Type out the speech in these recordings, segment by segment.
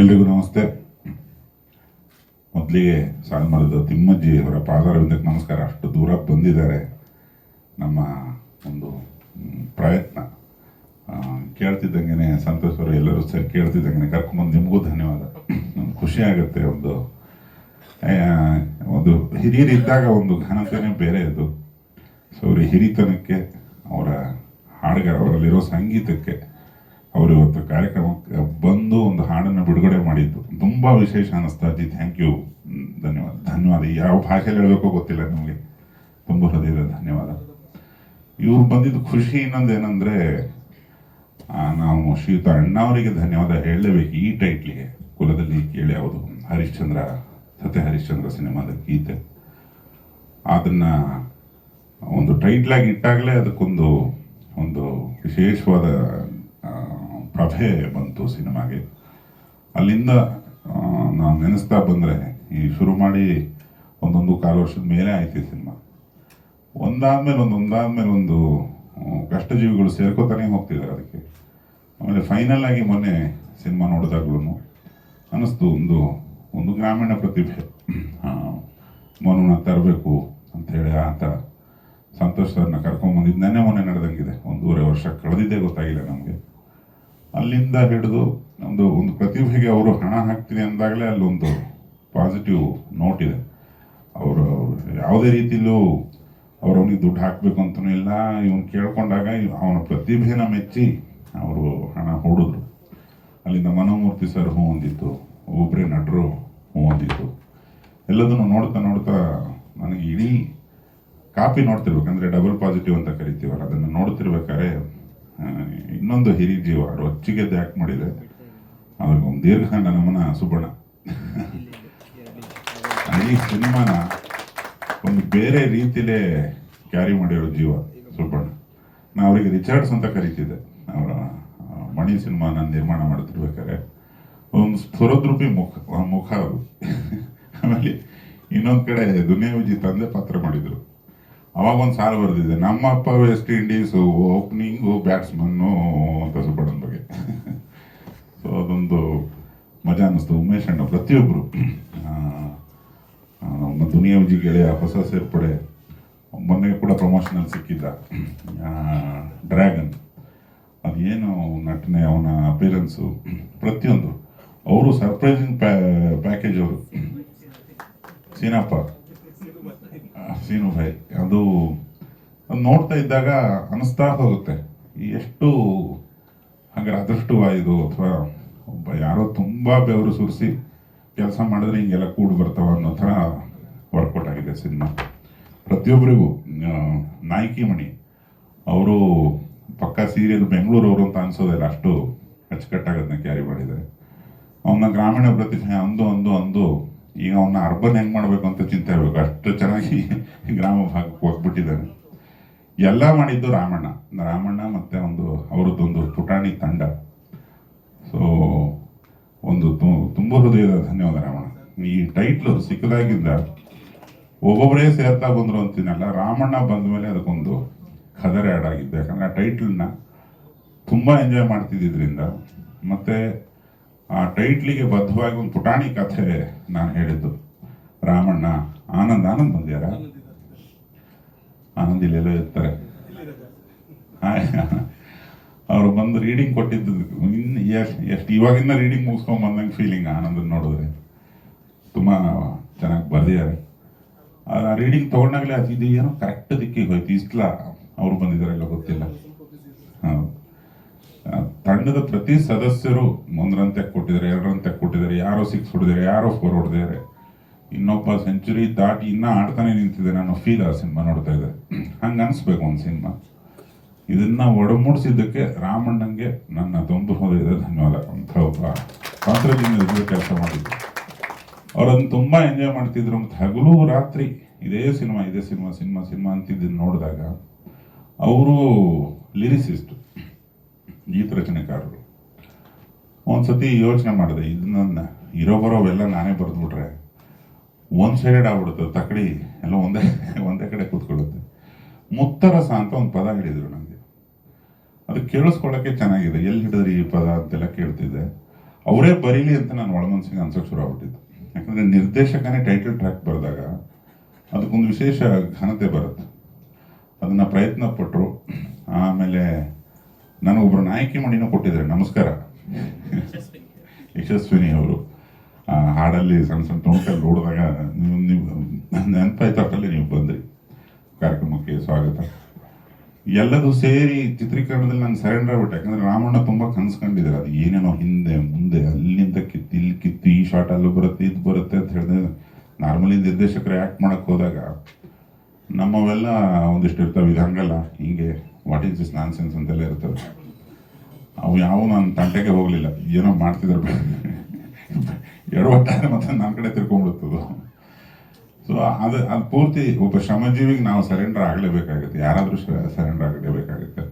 ಎಲ್ರಿಗೂ ನಮಸ್ತೆ. ಮೊದಲಿಗೆ ಸಾಲುಮರದ ತಿಮ್ಮಜ್ಜಿ ಅವರ ಪಾದಾರವಿಂದಕ್ಕೆ ನಮಸ್ಕಾರ. ಅಷ್ಟು ದೂರ ಬಂದಿದ್ದಾರೆ. ನಮ್ಮ ಒಂದು ಪ್ರಯತ್ನ ಕೇಳ್ತಿದ್ದಂಗೆ ಸಂತೋಷ್ ಅವರು ಎಲ್ಲರೂ ಸರಿ ಕೇಳ್ತಿದ್ದಂಗೆ ಕರ್ಕೊಂಬಂದು ನಿಮಗೂ ಧನ್ಯವಾದ. ಖುಷಿ ಆಗುತ್ತೆ. ಒಂದು ಹಿರಿಯರಿದ್ದಾಗ ಒಂದು ಘನತೆನೇ ಬೇರೆ ಅದು. ಸೊ ಅವ್ರ ಹಿರಿತನಕ್ಕೆ, ಅವರ ಹಾಡುಗಾರ, ಅವರಲ್ಲಿರೋ ಸಂಗೀತಕ್ಕೆ ಅವರು ಇವತ್ತು ಕಾರ್ಯಕ್ರಮಕ್ಕೆ ಬಂದು ಒಂದು ಹಾಡನ್ನು ಬಿಡುಗಡೆ ಮಾಡಿದ್ದು ತುಂಬ ವಿಶೇಷ ಅನ್ನಿಸ್ತಾ. ಅಜ್ಜಿ ಥ್ಯಾಂಕ್ ಯು, ಧನ್ಯವಾದ. ಯಾವ ಭಾಷೆಯಲ್ಲಿ ಹೇಳಬೇಕೋ ಗೊತ್ತಿಲ್ಲ ನಿಮಗೆ. ತುಂಬ ಹೃದಯದ ಧನ್ಯವಾದ. ಇವ್ರು ಬಂದಿದ್ದು ಖುಷಿ. ಇನ್ನೊಂದೇನೆಂದರೆ, ನಾವು ಶ್ರೀಯುತ ಅಣ್ಣವರಿಗೆ ಧನ್ಯವಾದ ಹೇಳಲೇಬೇಕು. ಈ ಟೈಟ್ಲಿಗೆ ಕುಲದಲ್ಲಿ ಕೇಳಿ ಯಾವುದು ಹರಿಶ್ಚಂದ್ರ, ಸತ್ಯ ಹರಿಶ್ಚಂದ್ರ ಸಿನಿಮಾದ ಗೀತೆ, ಅದನ್ನು ಒಂದು ಟೈಟ್ಲಾಗಿ ಇಟ್ಟಾಗಲೇ ಅದಕ್ಕೊಂದು ವಿಶೇಷವಾದ ಪ್ರಭೆ ಬಂತು ಸಿನಿಮಾಗೆ. ಅಲ್ಲಿಂದ ನಾನು ನೆನೆಸ್ತಾ ಬಂದರೆ, ಈ ಶುರು ಮಾಡಿ ಒಂದೊಂದು ಕಾಲು ವರ್ಷದ ಮೇಲೆ ಆಯ್ತು ಈ ಸಿನಿಮಾ. ಒಂದಾದ್ಮೇಲೆ ಒಂದು ಕಷ್ಟಜೀವಿಗಳು ಸೇರ್ಕೋತಾನೆ ಹೋಗ್ತಿದ್ದಾರೆ ಅದಕ್ಕೆ. ಆಮೇಲೆ ಫೈನಲ್ ಆಗಿ ಮೊನ್ನೆ ಸಿನಿಮಾ ನೋಡಿದಾಗ್ಲೂ ಅನ್ನಿಸ್ತು, ಒಂದು ಗ್ರಾಮೀಣ ಪ್ರತಿಭೆ ಮನುನ ತರಬೇಕು ಅಂಥೇಳಿ ಆತ ಸಂತೋಷ್ ಸರ್ನ ಕರ್ಕೊಂಡ್ಬಂದಿದ್ದು ನೆನ್ನೆ ಮೊನ್ನೆ ನಡೆದಂಗಿದೆ. 1.5 ವರ್ಷ ಕಳೆದಿದ್ದೇ ಗೊತ್ತಾಗಿಲ್ಲ ನಮಗೆ. ಅಲ್ಲಿಂದ ಹಿಡಿದು ಒಂದು ಪ್ರತಿಭೆಗೆ ಅವರು ಹಣ ಹಾಕ್ತೀನಿ ಅಂದಾಗಲೇ ಅಲ್ಲೊಂದು ಪಾಸಿಟಿವ್ ನೋಟ್ ಇದೆ. ಅವರು ಯಾವುದೇ ರೀತಿಯಲ್ಲೂ ಅವನಿಗೆ ದುಡ್ಡು ಹಾಕಬೇಕು ಅಂತಲೂ ಇಲ್ಲ. ಇವನು ಕೇಳ್ಕೊಂಡಾಗ ಅವನ ಪ್ರತಿಭೆನ ಮೆಚ್ಚಿ ಅವರು ಹಣ ಹೂಡಿದ್ರು. ಅಲ್ಲಿಂದ ಮನೋಮೂರ್ತಿ ಸರ್ ಹೂ ಹೊಂದಿತ್ತು, ಒಬ್ಬರೇ ನಟರು ಹೂ ಹೊಂದಿತ್ತು. ಎಲ್ಲದನ್ನು ನೋಡ್ತಾ ನನಗೆ ಇಡೀ ಕಾಪಿ ನೋಡ್ತಿರ್ಬೇಕಂದ್ರೆ ಡಬಲ್ ಪಾಸಿಟಿವ್ ಅಂತ ಕರಿತೀವಲ್ಲ, ಅದನ್ನು ನೋಡ್ತಿರ್ಬೇಕಾದ್ರೆ ಇನ್ನೊಂದು ಹಿರಿಯ ಜೀವ ರೊಚ್ಚಿಗೆದ್ದು ಆ್ಯಕ್ಟ್ ಮಾಡಿದೆ. ಅವ್ರಿಗೆ ಒಂದು ದೀರ್ಘಕಾಂಡ ನಮನ ಸುಬ್ಬಣ್ಣ. ಈ ಸಿನಿಮಾನ ಒಂದು ಬೇರೆ ರೀತಿಲೇ ಕ್ಯಾರಿ ಮಾಡಿರೋ ಜೀವ ಸುಬ್ಬಣ್ಣ. ನಾ ಅವರಿಗೆ ರಿಚರ್ಡ್ಸ್ ಅಂತ ಕರಿತಿದ್ದೆ. ಅವರ ಮಣಿ ಸಿನಿಮಾನ ನಿರ್ಮಾಣ ಮಾಡ್ತಿರ್ಬೇಕಾದ್ರೆ ಒಂದು ಸ್ಫುರದ್ರೂಪಿ ಮುಖ ಅವರು. ಆಮೇಲೆ ಇನ್ನೊಂದು ಕಡೆ ದುನಿಯಾ ವಿಜಿ ತಂದೆ ಪಾತ್ರ ಮಾಡಿದ್ರು. ಅವಾಗ ಒಂದು ಸಾಲು ಬರೆದಿದೆ, ನಮ್ಮ ಅಪ್ಪ ವೆಸ್ಟ್ ಇಂಡೀಸು ಓಪನಿಂಗು ಬ್ಯಾಟ್ಸ್ಮನ್ನು ಅಂತ ಸುಬ್ಬಣ್ಣನ ಬಗ್ಗೆ. ಸೊ ಅದೊಂದು ಮಜಾ ಅನ್ನಿಸ್ತು. ಉಮೇಶ್ ಅಣ್ಣ ಪ್ರತಿಯೊಬ್ಬರು, ನಮ್ಮ ದುನಿಯಾ ವಿಜಿ ಗೆಳೆಯ ಹೊಸ ಸೇರ್ಪಡೆ, ಮೊನ್ನೆ ಕೂಡ ಪ್ರಮೋಷನಲ್ಲಿ ಸಿಕ್ಕಿದ್ದ ಡ್ರ್ಯಾಗನ್, ಅದೇನು ನಟನೆ, ಅವನ ಅಪಿಯರೆನ್ಸು ಪ್ರತಿಯೊಂದು. ಅವರು ಸರ್ಪ್ರೈಸಿಂಗ್ ಪ್ಯಾಕೇಜ್. ಅವರು ಸೀನು ಭಾಯ್, ಅದು ನೋಡ್ತಾ ಇದ್ದಾಗ ಅನಿಸ್ತಾ ಹೋಗುತ್ತೆ, ಎಷ್ಟು ಹಾಗಾದ್ರೆ ಅದೃಷ್ಟವಾಯಿದು, ಅಥವಾ ಒಬ್ಬ ಯಾರೋ ತುಂಬ ಬೆವರು ಸುರಿಸಿ ಕೆಲಸ ಮಾಡಿದ್ರೆ ಹಿಂಗೆಲ್ಲ ಕೂಡಿ ಬರ್ತಾವ ಅನ್ನೋ ಥರ ವರ್ಕೌಟ್ ಆಗಿದೆ ಸಿನಿಮಾ. ಪ್ರತಿಯೊಬ್ಬರಿಗೂ ನಾಯಕಿ ಮಣಿ ಅವರು ಪಕ್ಕಾ ಸೀರಿಯಲ್ ಬೆಂಗಳೂರವರು ಅಂತ ಅನ್ಸೋದಿಲ್ಲ, ಅಷ್ಟು ಅಚ್ಚುಕಟ್ಟಾಗದನ್ನ ಕ್ಯಾರಿ ಮಾಡಿದ್ದಾರೆ. ಅವನ ಗ್ರಾಮೀಣ ಪ್ರತಿಭೆ ಅಂದು ಈಗ ಅವನ್ನ ಅರ್ಬನ್ ಹೆಂಗೆ ಮಾಡಬೇಕು ಅಂತ ಚಿಂತೆ ಆಗಬೇಕು, ಅಷ್ಟು ಚೆನ್ನಾಗಿ ಗ್ರಾಮ ಭಾಗಕ್ಕೆ ಹೋಗ್ಬಿಟ್ಟಿದ್ದಾನೆ. ಎಲ್ಲ ಮಾಡಿದ್ದು ರಾಮಣ್ಣ ಮತ್ತು ಅವರದ್ದೊಂದು ಪುಟಾಣಿ ತಂಡ. ಸೊ ತುಂಬ ಹೃದಯದ ಧನ್ಯವಾದ ರಾಮಣ್ಣ. ಈ ಟೈಟ್ಲು ಸಿಕ್ಕದಾಗಿಂದ ಒಬ್ಬೊಬ್ಬರೇ ಸೇರ್ತಾ ಬಂದರು ಅಂತೀನಲ್ಲ, ರಾಮಣ್ಣ ಬಂದ ಮೇಲೆ ಅದಕ್ಕೊಂದು ಖದರ್ ಆ್ಯಡ್ ಆಗಿದ್ದು. ಯಾಕಂದರೆ ಆ ಟೈಟ್ಲನ್ನ ತುಂಬ ಎಂಜಾಯ್ ಮಾಡ್ತಿದ್ದರಿಂದ, ಮತ್ತು ಆ ಟೈಟ್ಲಿಗೆ ಬದ್ಧವಾಗಿ ಒಂದು ಪುಟಾಣಿ ಕಥೆ ನಾನು ಹೇಳಿದ್ದು. ರಾಮಣ್ಣ ಆನಂದ್ ಬಂದ್ಯಾರ? ಆನಂದ್ ಇಲ್ಲೆಲ್ಲ ಇರ್ತಾರೆ. ಅವರು ಬಂದು ರೀಡಿಂಗ್ ಕೊಟ್ಟಿದ್ದು ಎಷ್ಟು ಇವಾಗಿಂದ ರೀಡಿಂಗ್ ಮುಗಿಸ್ಕೊಂಡು ಬಂದಂಗೆ ಫೀಲಿಂಗ್. ಆನಂದನ್ ನೋಡಿದ್ರೆ ತುಂಬ ಚೆನ್ನಾಗಿ ಬರ್ದಿದ್ದಾರೆ. ಆ ರೀಡಿಂಗ್ ತೊಗೊಂಡಾಗಲೇ ಇದು ಏನೋ ಕರೆಕ್ಟ್ ದಿಕ್ಕಿಗೆ ಹೋಯ್ತು. ಇಸ್ಲ ಅವ್ರು ಬಂದಿದ್ದಾರೆಲ್ಲ ಗೊತ್ತಿಲ್ಲ. ತಂಡದ ಪ್ರತಿ ಸದಸ್ಯರು 1 ರನ್ ಕೊಟ್ಟಿದ್ದಾರೆ, 2 ರನ್ ಕೊಟ್ಟಿದ್ದಾರೆ, ಯಾರೋ 6 ಹೊಡೆದಿದ್ದಾರೆ, ಯಾರೋ 4 ಹೊಡೆದಿದ್ದಾರೆ, ಇನ್ನೊಬ್ಬ ಸೆಂಚುರಿ ದಾಟಿ ಇನ್ನೂ ಆಡ್ತಾನೆ ನಿಂತಿದೆ. ನಾನು ಫೀಲ್ ಆ ಸಿನಿಮಾ ನೋಡ್ತಾ ಇದ್ದೆ. ಹಂಗೆ ಅನಿಸ್ಬೇಕು ಒಂದು ಸಿನಿಮಾ. ಇದನ್ನು ಒಡಮೂಡಿಸಿದ್ದಕ್ಕೆ ರಾಮಣ್ಣಂಗೆ ನನ್ನ ತುಂಬ ಹೃದಯದ ಧನ್ಯವಾದ. ಅಂತ ಒಬ್ಬ ಪಾತ್ರದಿಂದ ಕೆಲಸ ಮಾಡಿದ್ರು. ಅವರನ್ನು ತುಂಬ ಎಂಜಾಯ್ ಮಾಡ್ತಿದ್ರು. ಮತ್ತು ಹಗಲು ರಾತ್ರಿ ಇದೇ ಸಿನಿಮಾ ಅಂತಿದ್ದನ್ನು ನೋಡಿದಾಗ, ಅವರು ಲಿರಿಸಿಸ್ಟು, ಗೀತ ರಚನೆಕಾರರು. ಒಂದ್ಸತಿ ಯೋಚನೆ ಮಾಡಿದೆ, ಇದನ್ನ ಇರೋಬರೋವೆಲ್ಲ ನಾನೇ ಬರೆದ್ಬಿಟ್ರೆ ಒನ್ ಸೈಡೆಡ್ ಆಗ್ಬಿಡುತ್ತೆ, ತಕಡಿ ಎಲ್ಲ ಒಂದೇ ಕಡೆ ಕೂತ್ಕೊಳ್ಳುತ್ತೆ. ಮುತ್ತರಸ ಅಂತ ಒಂದು ಪದ ಹೇಳಿದರು ನನಗೆ. ಅದು ಕೇಳಿಸ್ಕೊಳ್ಳೋಕ್ಕೆ ಚೆನ್ನಾಗಿದೆ. ಎಲ್ಲಿ ಹಿಡಿದ್ರಿ ಈ ಪದ ಅಂತೆಲ್ಲ ಕೇಳ್ತಿದ್ದೆ. ಅವರೇ ಬರೀಲಿ ಅಂತ ನಾನು ಒಳಮನಸ್ಸಿಗೆ ಅನ್ಸೋಕೆ ಶುರು ಆಗ್ಬಿಟ್ಟಿದ್ದು. ಯಾಕಂದರೆ ನಿರ್ದೇಶಕನೇ ಟೈಟಲ್ ಟ್ರ್ಯಾಕ್ ಬರೆದಾಗ ಅದಕ್ಕೊಂದು ವಿಶೇಷ ಘನತೆ ಬರುತ್ತೆ. ಅದನ್ನು ಪ್ರಯತ್ನ ಪಟ್ಟರು. ಆಮೇಲೆ ನನಗೊಬ್ಬರು ನಾಯಕಿ ಮಣಿನೂ ಕೊಟ್ಟಿದ್ದಾರೆ, ನಮಸ್ಕಾರ ಯಶಸ್ವಿನಿ ಅವರು. ಹಾಡಲ್ಲಿ ಸಣ್ಣ ಸಣ್ಣ ತುಣುಕಲ್ಲಿ ನೋಡಿದಾಗ ನೀವು ನೆನಪಾಯ್ತು, ಅಷ್ಟರಲ್ಲಿ ನೀವು ಬಂದ್ರಿ. ಕಾರ್ಯಕ್ರಮಕ್ಕೆ ಸ್ವಾಗತ. ಎಲ್ಲದೂ ಸೇರಿ ಚಿತ್ರೀಕರಣದಲ್ಲಿ ನಾನು ಸರೆಂಡರ್ ಆಗ್ಬಿಟ್ಟೆ. ಯಾಕಂದರೆ ರಾಮಣ್ಣ ತುಂಬ ಕನ್ಸ್ಕೊಂಡಿದ್ದಾರೆ, ಅದು ಏನೇನೋ ಹಿಂದೆ ಮುಂದೆ ಅಲ್ಲಿಂದ ಕಿತ್ತು ಇಲ್ಲಿ ಕಿತ್ತು ಈ ಶಾರ್ಟ್ ಅಲ್ಲೂ ಬರುತ್ತೆ ಇದು ಬರುತ್ತೆ ಅಂತ ಹೇಳಿದ್ರೆ, ನಾರ್ಮಲಿ ನಿರ್ದೇಶಕರು ಆ್ಯಕ್ಟ್ ಮಾಡೋಕ್ಕೆ ಹೋದಾಗ ನಮ್ಮವೆಲ್ಲ ಒಂದಿಷ್ಟು ಇರ್ತವೆ, ಇದು ಹಂಗಲ್ಲ ಹಿಂಗೆ what is this non sense ಅಂತೆಲ್ಲ ಇರ್ತವೆ. ಅವು ಯಾವ ನಾನು ತಂಟೆಗೆ ಹೋಗಲಿಲ್ಲ, ಏನೋ ಮಾಡ್ತಿದ್ರು ಎಡವಟ್ಟಾದ್ರೆ ಮತ್ತೆ ನನ್ನ ಕಡೆ ತಿರ್ಕೊಂಡ್ಬಿಡುತ್ತದು. ಸೊ ಅದು ಪೂರ್ತಿ ಒಬ್ಬ ಶ್ರಮಜೀವಿಗೆ ನಾವು ಸರೆಂಡರ್ ಆಗಲೇಬೇಕಾಗುತ್ತೆ, ಯಾರಾದರೂ ಸರೆಂಡರ್ ಆಗಲೇಬೇಕಾಗುತ್ತೆ.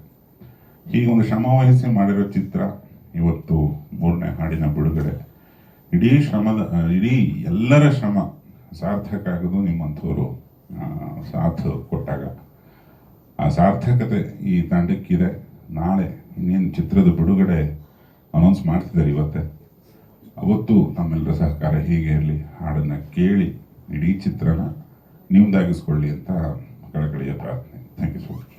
ಹೀಗೆ ಒಂದು ಶ್ರಮ ವಹಿಸಿ ಮಾಡಿರೋ ಚಿತ್ರ ಇವತ್ತು 3ನೇ ಹಾಡಿನ ಬಿಡುಗಡೆ. ಇಡೀ ಎಲ್ಲರ ಶ್ರಮ ಸಾರ್ಥಕ ಆಗೋದು ನಿಮ್ಮಂಥವರು ಸಾಥ್ ಕೊಟ್ಟಾಗ. ಆ ಸಾರ್ಥಕತೆ ಈ ತಂಡಕ್ಕಿದೆ. ನಾಳೆ ಇನ್ನೇನು ಚಿತ್ರದ ಬಿಡುಗಡೆ ಅನೌನ್ಸ್ ಮಾಡ್ತಿದ್ದಾರೆ ಇವತ್ತೇ. ಅವತ್ತು ತಮ್ಮೆಲ್ಲರ ಸಹಕಾರ ಹೀಗೆ ಇರಲಿ. ಹಾಡನ್ನು ಕೇಳಿ ಇಡೀ ಚಿತ್ರನ ನಿಮ್ದಾಗಿಸ್ಕೊಳ್ಳಿ ಅಂತ ಕಳಕಳಿಯ ಪ್ರಾರ್ಥನೆ. Thank you so much.